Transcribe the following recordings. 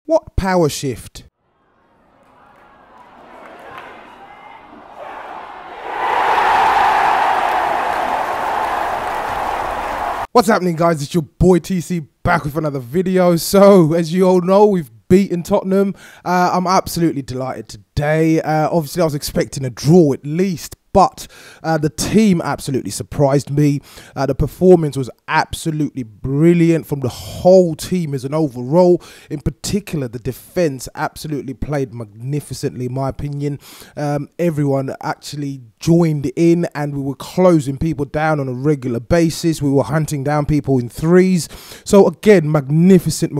What power shift? What's happening, guys? It's your boy TC back with another video. So as you all know, we've beaten Tottenham. I'm absolutely delighted today. Obviously I was expecting a draw at least, but the team absolutely surprised me. The performance was absolutely brilliant from the whole team as an overall. In particular, the defence absolutely played magnificently, in my opinion. Everyone actually joined in and we were closing people down on a regular basis. We were hunting down people in threes. So again, magnificent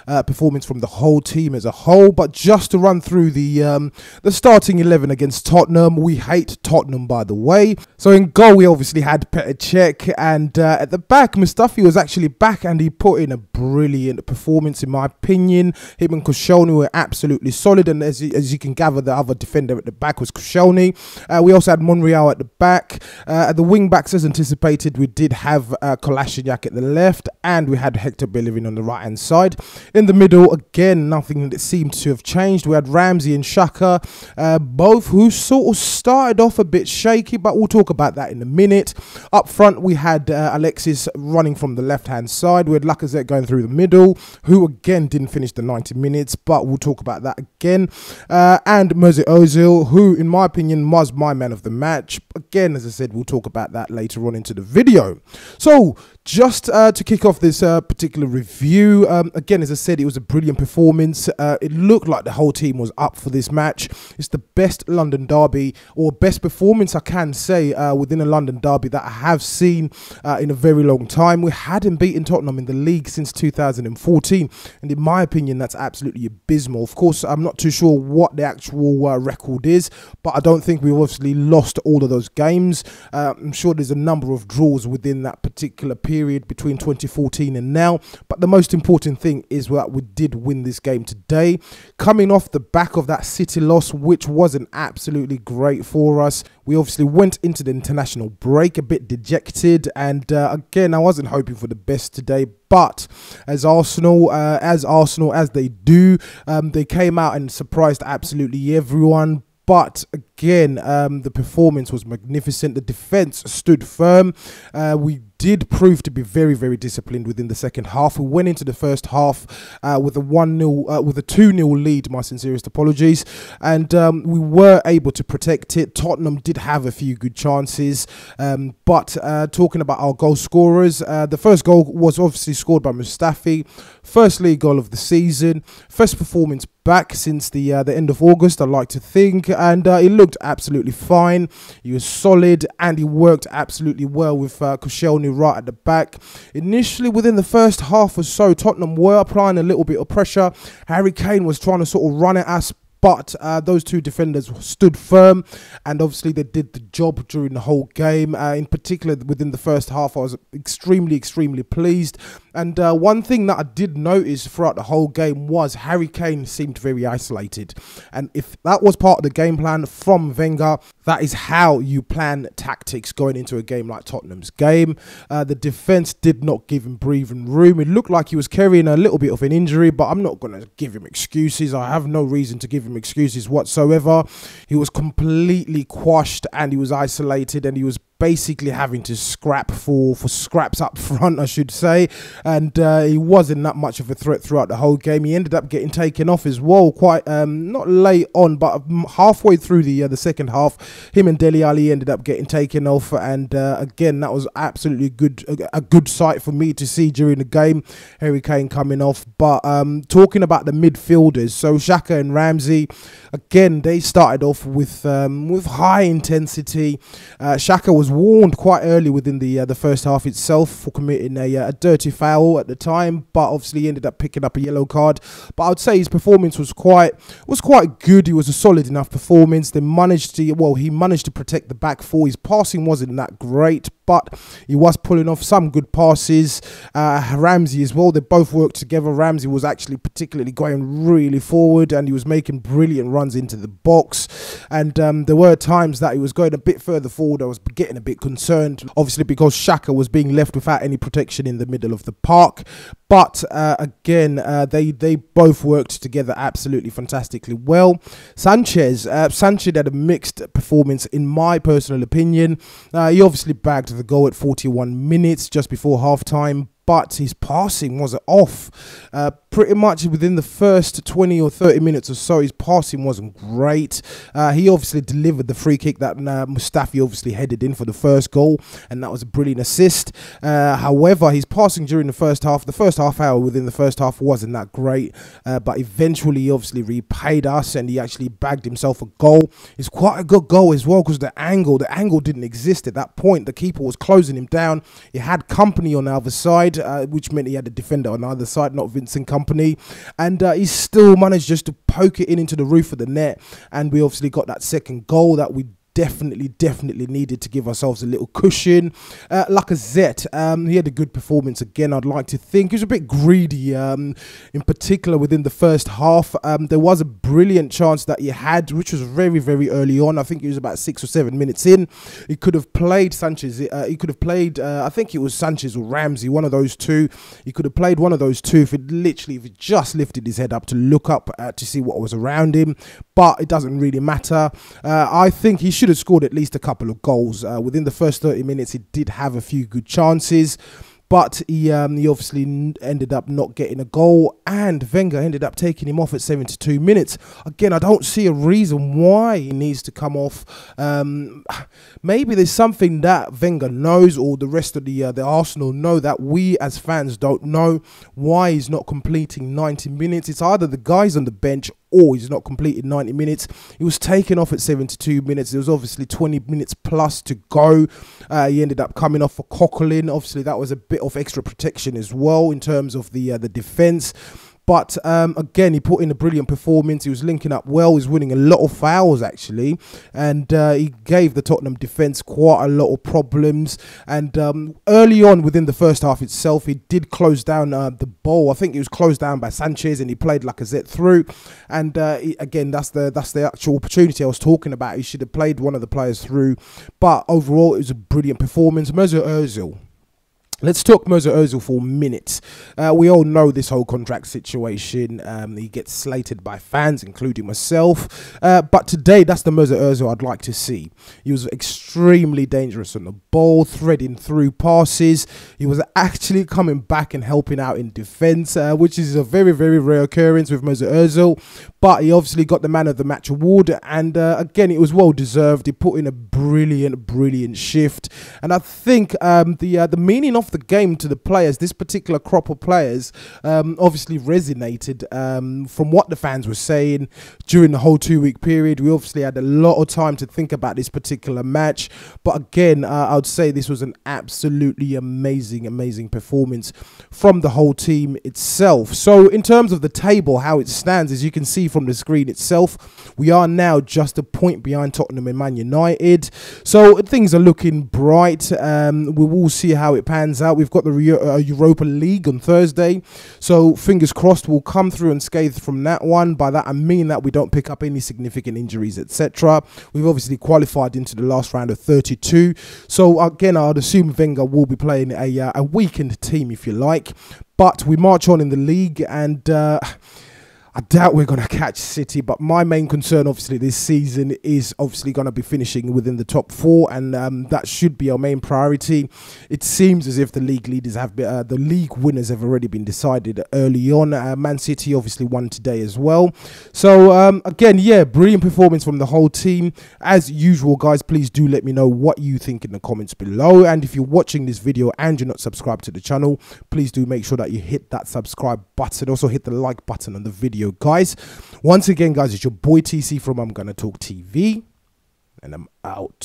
performance from the whole team as a whole. But just to run through the starting 11 against Tottenham, we hate Tottenham, by the way. So in goal, we obviously had Petr Cech, and at the back, Mustafi was actually back and he put in a brilliant performance, in my opinion. Him and Koscielny were absolutely solid, and as you can gather, the other defender at the back was Koscielny. We also had Monreal at the back. At the wing backs, as anticipated, we did have Kolasinac at the left, and we had Hector Bellerin on the right hand side. In the middle, again, nothing that seemed to have changed. We had Ramsey and Xhaka, both who sort of started off a bit shaky, but we'll talk about that in a minute. Up front, we had Alexis running from the left hand side. We had Lacazette going through the middle, who again didn't finish the 90 minutes, but we'll talk about that again. And Mesut Ozil, who in my opinion was my man of the match. Again, as I said, we'll talk about that later on into the video. So just to kick off this particular review, again, as I said, it was a brilliant performance. It looked like the whole team was up for this match. It's the best London derby, or best performance I can say within a London derby that I have seen in a very long time. We hadn't beaten Tottenham in the league since 2014, and in my opinion, that's absolutely abysmal. Of course, I'm not too sure what the actual record is, but I don't think we've obviously lost all of those games. I'm sure there's a number of draws within that particular period between 2014 and now, but the most important thing is that we did win this game today, coming off the back of that City loss, which wasn't absolutely great for us. We obviously went into the international break a bit dejected, and again, I wasn't hoping for the best today, but as Arsenal as they do, they came out and surprised absolutely everyone. But again, the performance was magnificent. The defence stood firm. We did prove to be very disciplined within the second half. We went into the first half with a 2-0 lead, my sincerest apologies, and we were able to protect it. Tottenham did have a few good chances, but talking about our goal scorers, the first goal was obviously scored by Mustafi, first league goal of the season, first performance back since the end of August, I like to think, and he looked absolutely fine. He was solid and he worked absolutely well with Koscielny right at the back. Initially, within the first half or so, Tottenham were applying a little bit of pressure. Harry Kane was trying to sort of run at us, but those two defenders stood firm, and obviously they did the job during the whole game. In particular, within the first half, I was extremely pleased. And one thing that I did notice throughout the whole game was Harry Kane seemed very isolated. And if that was part of the game plan from Wenger, that is how you plan tactics going into a game like Tottenham's game. The defence did not give him breathing room. It looked like he was carrying a little bit of an injury, but I'm not going to give him excuses. I have no reason to give him excuses whatsoever. He was completely quashed and he was isolated, and he was basically having to scrap for scraps up front, I should say, and he wasn't that much of a threat throughout the whole game. He ended up getting taken off as well, quite not late on, but halfway through the second half. Him and Dele Alli ended up getting taken off, and again, that was absolutely a good sight for me to see during the game, Harry Kane coming off. But talking about the midfielders, so Xhaka and Ramsey, again, they started off with high intensity. Xhaka was warned quite early within the first half itself for committing a dirty foul at the time, but obviously he ended up picking up a yellow card. But I would say his performance was quite good. He was a solid enough performance. He managed to protect the back four. His passing wasn't that great, but he was pulling off some good passes. Ramsey as well, they both worked together. Ramsey was actually particularly going really forward, and he was making brilliant runs into the box, and there were times that he was going a bit further forward. I was getting a bit concerned, obviously, because Xhaka was being left without any protection in the middle of the park. But again, they both worked together absolutely fantastically well. Sanchez had a mixed performance in my personal opinion. He obviously bagged the goal at 41 minutes just before halftime, but his passing was off. Pretty much within the first 20 or 30 minutes or so, his passing wasn't great. He obviously delivered the free kick that Mustafi obviously headed in for the first goal, and that was a brilliant assist. However, his passing during the first half hour within the first half wasn't that great, but eventually he obviously repaid us, and he actually bagged himself a goal. It's quite a good goal as well, because the angle didn't exist at that point. The keeper was closing him down. He had company on the other side, which meant he had a defender on the other side, not Vincent Kompany, and he still managed just to poke it into the roof of the net, and we obviously got that second goal that we definitely needed to give ourselves a little cushion. Lacazette, he had a good performance again, I'd like to think. He was a bit greedy, in particular within the first half. There was a brilliant chance that he had, which was very early on. I think it was about 6 or 7 minutes in. He could have played Sanchez. He could have played, I think it was Sanchez or Ramsey, one of those two. He could have played one of those two if he just lifted his head up to look up to see what was around him. But it doesn't really matter. I think he should have scored at least a couple of goals. Within the first 30 minutes, he did have a few good chances, but he obviously ended up not getting a goal, and Wenger ended up taking him off at 72 minutes. Again, I don't see a reason why he needs to come off. Maybe there's something that Wenger knows, or the rest of the Arsenal know, that we as fans don't know, why he's not completing 90 minutes. It's either the guys on the bench or he's not completed 90 minutes. He was taken off at 72 minutes. There was obviously 20 minutes plus to go. He ended up coming off for Coquelin. Obviously, that was a bit of extra protection as well in terms of the defence. But again, he put in a brilliant performance. He was linking up well. He was winning a lot of fouls, actually. And he gave the Tottenham defence quite a lot of problems. And early on within the first half itself, he did close down the ball. I think he was closed down by Sanchez, and he played Lacazette through. And again, that's the actual opportunity I was talking about. He should have played one of the players through. But overall, it was a brilliant performance. Mesut Ozil. Let's talk Mesut Ozil for a minute. We all know this whole contract situation. He gets slated by fans, including myself. But today, that's the Mesut Ozil I'd like to see. He was extremely dangerous on the ball, threading through passes. He was actually coming back and helping out in defence, which is a very rare occurrence with Mesut Ozil. But he obviously got the Man of the Match award, and again, it was well deserved. He put in a brilliant shift, and I think the meaning of the game to the players, this particular crop of players, obviously resonated from what the fans were saying during the whole 2-week period. We obviously had a lot of time to think about this particular match, but again, I would say this was an absolutely amazing performance from the whole team itself. So in terms of the table, how it stands, as you can see from the screen itself, we are now just a point behind Tottenham and Man United. So things are looking bright. We will see how it pans out. We've got the Europa League on Thursday, so fingers crossed we'll come through unscathed from that one. By that I mean that we don't pick up any significant injuries, etc. We've obviously qualified into the last round of 32, so again, I'd assume Wenger will be playing a weakened team, if you like, but we march on in the league, and I doubt we're going to catch City, but my main concern obviously this season is obviously going to be finishing within the top 4, and that should be our main priority. It seems as if the league leaders have been, the league winners have already been decided early on. Man City obviously won today as well. So again, yeah, brilliant performance from the whole team. As usual, guys, please do let me know what you think in the comments below, and if you're watching this video and you're not subscribed to the channel, please do make sure that you hit that subscribe button. Also hit the like button on the video, guys. Once again, guys, it's your boy TC from I'm Gonna Talk TV, and I'm out.